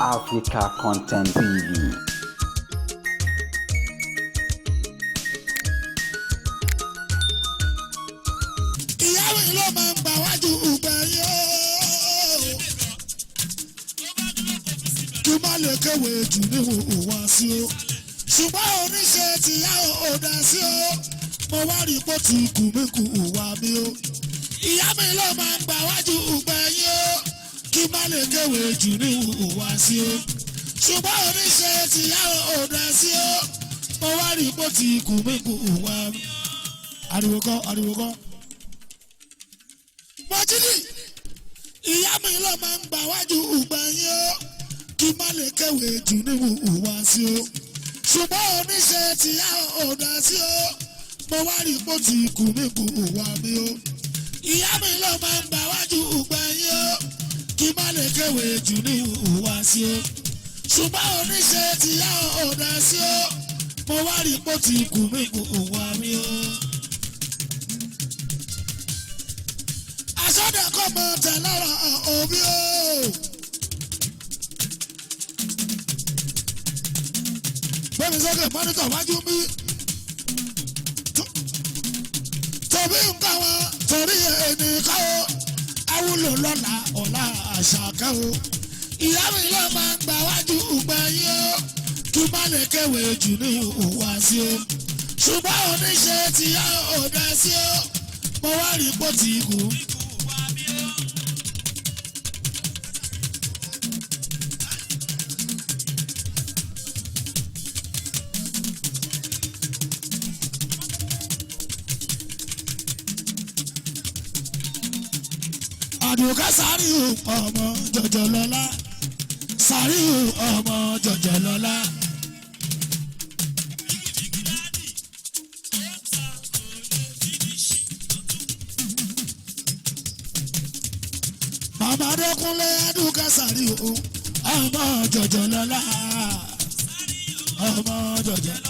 Africa Content TV. Ìyá mi ló máa ń gbà wájú ìgbẹ̀yìn o. Kí má lè kéwé jù ní ìwà sí o. Ṣùgbọ́n oníṣe tìyá ò dá sí o. Mo wá rí pé tí kù mí kù ìwà mi o. Ìyá mi ló máa ń gbà wájú ìgbẹ̀yìn o. Kí má lè kéwé jù ní ìwà sí o. Ṣùgbọ́n oníṣe tìyá ò dá sí o. Mo wá rí pé tí kù mí kù ìwà mi. Ariwo kọ́, ariwo kọ́. Mọ̀jídì, ìyá mi ló máa ń gbà wájú ìgbẹ̀yìn o. Kí má lè kéwé jù ní ìwà sí o. Ṣùgbọ́n oníṣe tìyá ò dá sí o. Mo wá rí pé tí kù mí kù ìwà mi o. Ìyá mi ló máa ń gbà wájú ìgbẹ̀yìn o. Kí má lè kéwé jù ní ìwà sí o. Ṣùgbọ́n oníṣe tìyá ò dá sí o. Mo wá rí pé tí kù mí kù ìwà mi o. Àsọdẹ kọ́ mọ tẹ̀lọ́rọ̀ òbí o. Bẹ́ẹ̀ni sọ́kè mọ́nítọ̀ wájú mi. Tòbí nǹkan wọn torí ẹnìkan o. Awúlò lọ́la ọ̀la àṣàkẹ́ o. Ìyá mi ló máa ń gbà wájú ìgbẹ̀yìn o. Kí má lè kéwé jù ní ìwà sí o. Ṣùgbọ́n oníṣe tìyá ò dá sí o. Mo wá rí pé tí kù. Àdùkẹ́ Sàríù ọmọ Jọ̀jọ̀lọ́lá, Sàríù ọmọ Jọ̀jọ̀lọ́lá. Màmá Adékúnlé Àdùkẹ́ Sàríù ọmọ Jọ̀jọ̀lọ́lá, ọmọ Jọ̀jọ̀lọ́lá.